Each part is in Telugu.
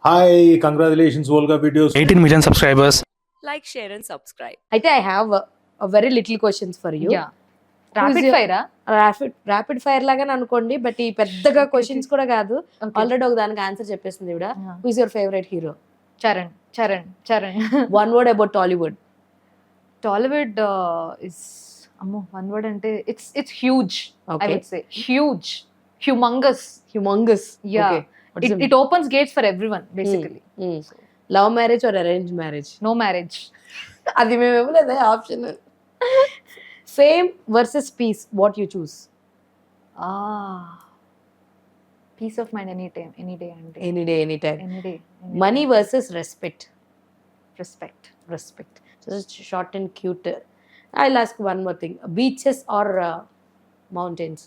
Hi, congratulations, Volga Videos. 18 million subscribers. Like, share and subscribe. అయితే I have very little questions for you. Yeah rapid ఫైరా ర్యాపిడ్ ఫైర్ లాగానే అనుకోండి, బట్ ఈ పెద్దగా క్వశ్చన్స్ కూడా కాదు. ఆల్రెడీ ఒక దానికి ఆన్సర్ చెప్పేసింది ఇవిడ. Who is your favourite hero? Charan Charan Charan. One word about Tollywood. Tollywood is అమ్మో వన్ వర్డ్ అంటే it's huge. I would say huge, humongous. Humongous. Yeah, it opens gates for everyone basically. Love marriage or arrange marriage? No marriage. అది మేము ఇవ్వలేదే option. Fame versus peace, what you choose? Peace of mind any time, any day అంటే any day any time. any day. Money versus respect? Respect. Respect. Just short and cute. I'll ask one more thing. Beaches or mountains?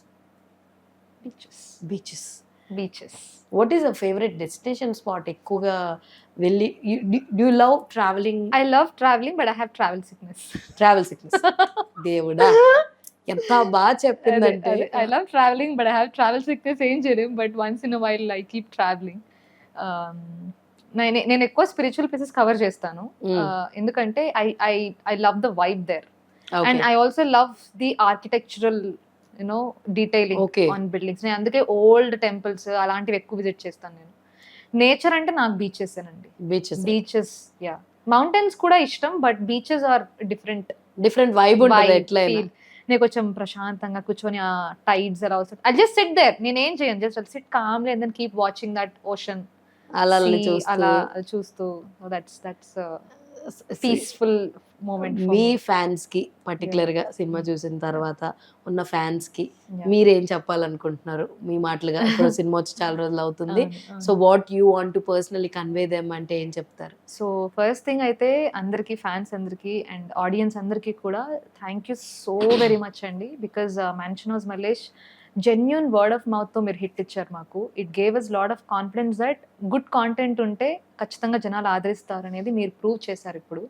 Beaches. Beaches. Beaches. What is a favorite destination spot? ఎక్కువగా వెళ్ళి do you love traveling? I love traveling but I have travel sickness. Travel sickness. దేవుడా ఎంత బాగా చెప్పిందంటే. I love traveling but I have travel sickness ఏం చేయలేం, but once in a while I keep traveling. నేను ఎక్కువ స్పిరిచువల్ ప్లేసెస్ కవర్ చేస్తాను, ఎందుకంటే I love the vibe there and I also love the architectural detailing on buildings. నేను అందుకే ఓల్డ్ టెంపుల్స్ అలాంటివి ఎక్కువ విజిట్ చేస్తాను. నేను నేచర్ అంటే నాకు బీచెస్ అండి. Beaches yeah. మౌంటైన్స్ కూడా ఇష్టం, but beaches are different vibe ఉంటుంది. ఎట్లయినా నేను కొంచెం ప్రశాంతంగా కూర్చొని ఆ టైడ్స్ అలా వస్తుంది. ఐ జస్ట్ సిట్ దేర్, నేనేం చేయను, just sit calmly and then keep watching that ocean అలా చూస్తూ. That's peaceful moment. మీ ఫ్యాన్స్ కి పర్టికులర్ గా సినిమా చూసిన తర్వాత ఉన్న ఫ్యాన్స్ కి మీరేం చెప్పాలనుకుంటున్నారు మీ మాటలుగా? ఇప్పుడు సినిమా వచ్చి చాలా రోజులు అవుతుంది. So what you want to personally convey them అంటే ఏం చెప్తారు? సో ఫస్ట్ థింగ్ అయితే అందరికీ, ఫ్యాన్స్ అందరికీ అండ్ ఆడియన్స్ అందరికీ కూడా thank you so very much అండి. Because Mansion House Mallesh genuine word of మౌత్తో మీరు హిట్ ఇచ్చారు మాకు. It gave us lot of confidence that good content ఉంటే ఖచ్చితంగా జనాలు ఆదరిస్తారు అనేది మీరు ప్రూవ్ చేశారు ఇప్పుడు.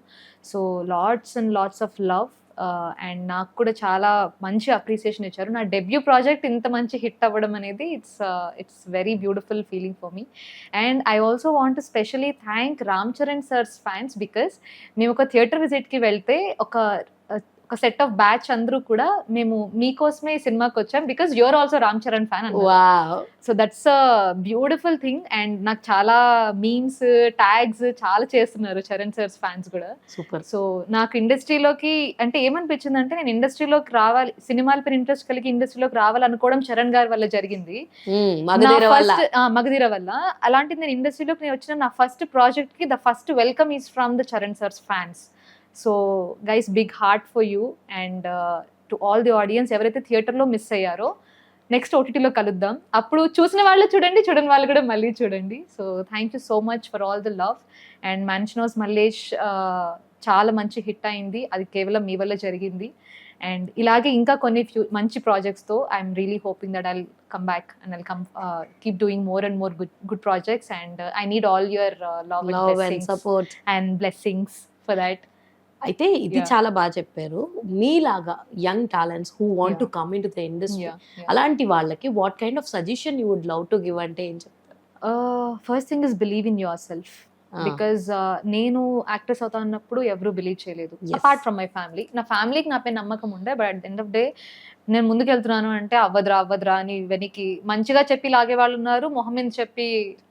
So lots and lots of love and నాకు కూడా చాలా మంచి అప్రిసియేషన్ ఇచ్చారు. నా డెబ్యూ ప్రాజెక్ట్ ఇంత మంచి హిట్ అవ్వడం అనేది it's very beautiful feeling for me. And I also want to specially thank Ram Charan sir's fans, because మేము ఒక థియేటర్ విజిట్కి వెళ్తే ఒక సెట్ ఆఫ్ బ్యాచ్ అందరూ కూడా మేము మీకోసమే సినిమాకి వచ్చాం because you are also Ram Charan fan అన్నారు. So that's a beautiful thing. And నాకు చాలా మీమ్స్, ట్యాగ్స్ చాలా చేస్తున్నారు చరణ్ సర్స్ ఫ్యాన్స్ కూడా. సూపర్. సో నాకు ఇండస్ట్రీలోకి అంటే ఏమనిపించింది అంటే, నేను ఇండస్ట్రీలోకి రావాలి, సినిమాల పైన ఇంట్రెస్ట్ కలిగి ఇండస్ట్రీలోకి రావాలనుకోవడం చరణ్ గారి వల్ల జరిగింది, మగధీర వల్ల. అలాంటిది నేను ఇండస్ట్రీలోకి నేను వచ్చిన నా ఫస్ట్ ప్రాజెక్ట్ కి the first welcome is from the Charan sir's fans. So guys, big heart for you and to all the audience ఎవరైతే థియేటర్లో మిస్ అయ్యారో, నెక్స్ట్ ఓటీటీలో కలుద్దాం. అప్పుడు చూసిన వాళ్ళు చూడండి, చూడని వాళ్ళు కూడా మళ్ళీ చూడండి. So thank you so much for all the love. And mansion House Mallesh చాలా మంచి హిట్ అయింది, అది కేవలం మీ వల్ల జరిగింది. అండ్ ఇలాగే ఇంకా కొన్ని మంచి ప్రాజెక్ట్స్తో I'm really hoping that I'll come back and I'll keep doing more and more good projects. And I need all your love and support and blessings for that. అయితే ఇది చాలా బాగా చెప్పారు. మీలాగా young talents who want to come in to the industry, అలాంటి వాళ్ళకి what kind of suggestion you would love to give అంటే ఏం చెప్తారు? First thing is believe in your self. Because నేను యాక్ట్రెస్ అవుతా అన్నప్పుడు ఎవరు బిలీవ్ చేయలేదు అపార్ట్ ఫ్రమ్ మై ఫ్యామిలీ. నా ఫ్యామిలీకి నా పైన నమ్మకం ఉండే, but at the end of day నేను ముందుకు వెళ్తున్నాను అంటే అవ్వదురా అని వెనక్కి మంచిగా చెప్పి లాగే వాళ్ళు ఉన్నారు, మొహం మీద చెప్పి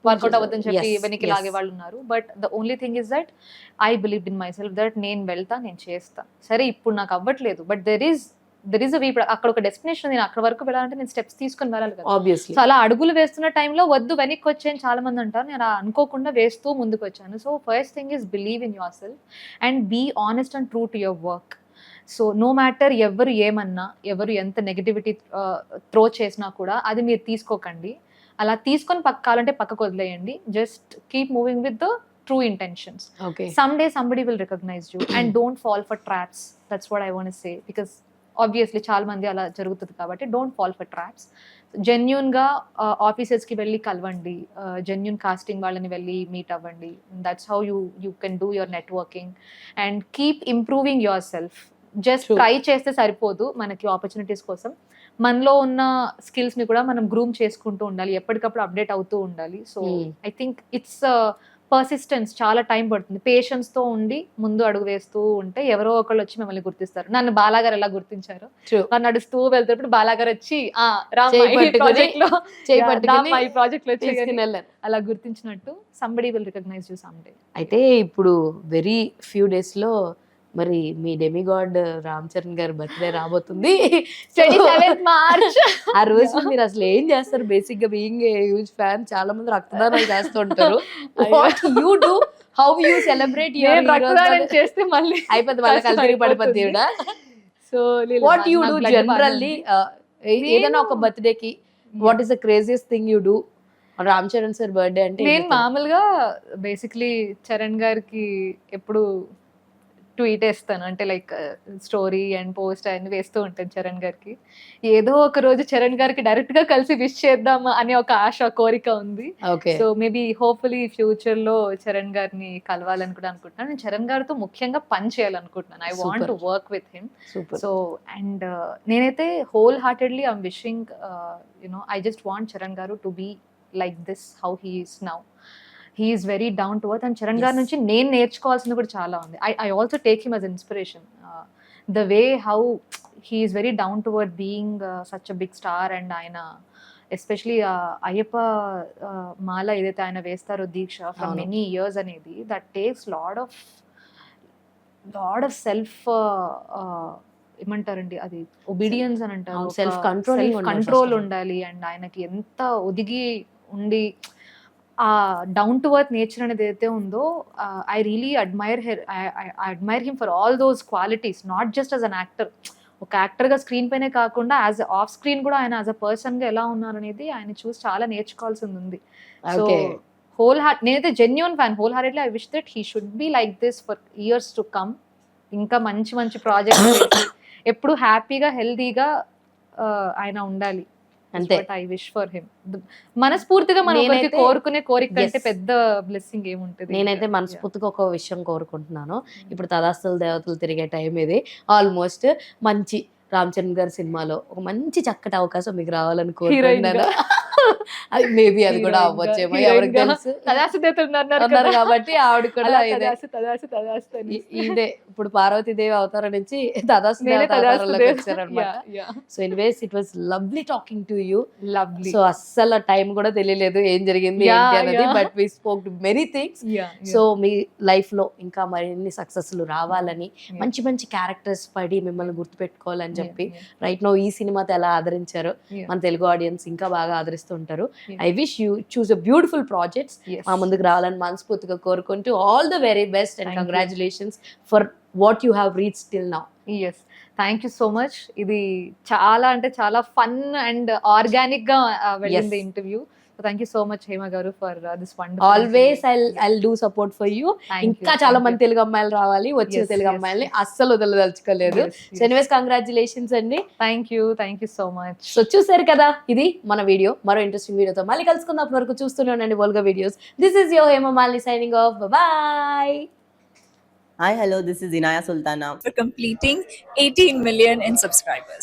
వర్కౌట్ అవ్వదని చెప్పి వెనక్కి లాగే వాళ్ళు ఉన్నారు. But the only thing is that I believe in my self that నేను వెళ్తా, నేను చేస్తా. సరే ఇప్పుడు నాకు అవ్వట్లేదు, బట్ దెర్ ఈస్ అక్కడ ఒక డెస్టినేషన్, నేను అక్కడ వరకు వెళ్ళాలంటే నేను స్టెప్స్ తీసుకుని వెళ్ళాలి కదా. ఆబ్వియస్లీ. సో అలా అడుగులు వేస్తున్న టైంలో వద్దు వెనక్కి వచ్చాయని చాలా మంది అంటారు, నేను అలా అనుకోకుండా వేస్తూ ముందుకు వచ్చాను. So first thing is believe in your self and be honest and true to your work. So no matter ఎవరు ఏమన్నా, ఎవరు ఎంత నెగటివిటీ త్రో చేసినా కూడా అది మీరు తీసుకోకండి. అలా తీసుకొని కావాలంటే పక్కకు వదిలేయండి. Just keep moving with the true intentions. Okay. Someday somebody will recognize you and don't fall for traps. That's what I want to say, because obviously చాలా మంది అలా జరుగుతుంది కాబట్టి don't fall for traps. జెన్యూన్గా ఆఫీసెస్కి వెళ్ళి కలవండి, జెన్యూన్ కాస్టింగ్ వాళ్ళని వెళ్ళి మీట్ అవ్వండి. That's how you can do your networking and keep improving your self. Just try చేస్తే సరిపోదు మనకి ఆపర్చునిటీస్ కోసం, మనలో ఉన్న స్కిల్స్ ని కూడా మనం గ్రూమ్ చేసుకుంటూ ఉండాలి, ఎప్పటికప్పుడు అప్డేట్ అవుతూ ఉండాలి. So I think it's persistence, చాలా టైం పడుతుంది. పేషెన్స్ తో ఉండి ముందు అడుగు వేస్తూ ఉంటే ఎవరో ఒకళ్ళు వచ్చి మిమ్మల్ని గుర్తిస్తారు. నన్ను బాలాగారు ఎలా గుర్తించారు, వాళ్ళు నడుస్తూ వెళ్తున్నప్పుడు బాలాగారు వచ్చి ప్రాజెక్ట్ లో వచ్చి అలా గుర్తించినట్టు somebody will recognise you some day. అయితే ఇప్పుడు వెరీ ఫ్యూ డేస్ లో మరి మీ డెమిగాడ్ రామ్ చరణ్ గారి బర్త్డే రాబోతుంది. 27th March. ఆ రోజు మీరు అసలు ఏం చేస్తారు? బేసిక్ గా బీయింగ్ ఏ హ్యూజ్ ఫ్యాన్, చాలా మంది రక్తదానాలు చేస్తూ ఉంటారు. What you do, how you celebrate your రక్తదానం చేస్తే మళ్ళీ అయిపోద్ది, వాళ్ళకి కలిపి పడిపోద్ది. So what you do generally ఏదైనా ఒక బర్త్డే కి what is the craziest thing you do? Ram Charan sir birthday అంటే నేను మామూలుగా బేసిక్లీ చరణ్ గారికి ఎప్పుడు ట్వీట్ వేస్తాను, అంటే లైక్ స్టోరీ అండ్ పోస్ట్ అన్ని వేస్తూ ఉంటాను చరణ్ గారికి. ఏదో ఒక రోజు చరణ్ గారికి డైరెక్ట్ గా కలిసి విష్ చేద్దాం అనే ఒక ఆశ, కోరిక ఉంది. సో మేబీ హోప్ఫుల్లీ ఫ్యూచర్ లో చరణ్ గారిని కలవాలని కూడా అనుకుంటున్నాను. నేను చరణ్ గారితో ముఖ్యంగా పని చేయాలనుకుంటున్నాను. I want to work with him. So and నేనైతే wholeheartedly I'm wishing I just want Charan garu to be like this how he is now. He is very down to earth, and Charan గారి నుంచి నేను నేర్చుకోవాల్సింది కూడా చాలా ఉంది. I also take him as inspiration. The way how he is very down to earth, being such a big star, and ఆయన ఎస్పెషలీ అయ్యప్ప మాల ఏదైతే ఆయన వేస్తారో దీక్ష ఫ్రమ్ మెనీ ఇయర్స్ అనేది, that takes lot of self ఏమంటారండి, అది ఒబీడియన్స్ అని అంటారు, సెల్ఫ్ కంట్రోల్ ఉండాలి. అండ్ ఆయనకి ఎంత ఒదిగి ఉండి ఆ డౌన్ టు ఎర్త్ నేచర్ అనేది ఏదైతే ఉందో, I really admire him for all those qualities, not just as an actor. ఒక యాక్టర్గా స్క్రీన్ పైనే కాకుండా యాజ్ ఆఫ్ స్క్రీన్ కూడా ఆయన యాజ్ అ పర్సన్గా ఎలా ఉన్నారనేది ఆయన చూసి చాలా నేర్చుకోవాల్సింది ఉంది. సో నేనైతే genuine fan, whole heartedly I wish that he should be like this for years to come. ఇంకా మంచి మంచి ప్రాజెక్ట్స్ ఎప్పుడు హ్యాపీగా హెల్దీగా ఆయన ఉండాలి. అంతే, ఐ విష్ ఫర్ హిమ్. మనస్ఫూర్తిగా మనం కోరుకునే కోరిక అంటే పెద్ద బ్లెస్సింగ్ ఏముంటుంది. నేనైతే మనస్ఫూర్తిగా ఒక విషయం కోరుకుంటున్నాను. ఇప్పుడు తదాస్తుల దేవతలు తిరిగే టైం ఇది. ఆల్మోస్ట్ మంచి రామ్ చరణ్ గారి సినిమాలో ఒక మంచి చక్కటి అవకాశం మీకు రావాలని కోరుకుంటున్నాను. అది మేబీ అది కూడా అవ్వచ్చేమో, ఎవరికి తెలుసు. అన్నారు కాబట్టి ఆవిడ కూడా ఇదే ఇప్పుడు పార్వతీదేవి అవతారం నుంచి తదాస్తు అవతారంలోకి వచ్చారనమాట. So anyways it was lovely talking to you. So అస్సలు టైం కూడా తెలియలేదు ఏం జరిగింది ఏంటి అనేది, but we spoke to many things. So మీ లైఫ్ లో ఇంకా మరిన్ని సక్సెస్లు రావాలని, మంచి మంచి క్యారెక్టర్స్ పడి మిమ్మల్ని గుర్తుపెట్టుకోవాలని చెప్పి రైట్ నో ఈ సినిమాతో ఎలా ఆదరించారో మన తెలుగు ఆడియన్స్ ఇంకా బాగా ఆదరిస్తుంటారు. I wish you choose a beautiful projects మా ముందుకు రావాలని మనస్ఫూర్తిగా కోరుకుంటూ all the very best and congratulations for what you have reached till now. yes, thank you so much. ఇది చాలా అంటే చాలా ఫన్ అండ్ ఆర్గానిక్ గా వెళ్ళింది interview. Thank you so much Hema garu for this wonderful. Always I'll do support for you. ఇంకా చాలా మంది తెలుగు అమ్మాయిలు రావాలి, వచ్చిన తెలుగు అమ్మాయిల్ని అస్సలు వదలదలుచుకోలేదు. సో ఎనీవేస్ కంగ్రాచులేషన్స్ అండి. Thank you so much. So చూసారు కదా, ఇది మన వీడియో. మరో ఇంట్రెస్టింగ్ వీడియోతో మళ్ళీ కలుసుకుందాం. అప్పటి వరకు చూస్తూనే ఉండండి Volga videos. This is your Hema Malini signing off. Bye. Hi, hello, this is Inaya Sultana. For completing 18 million in subscribers.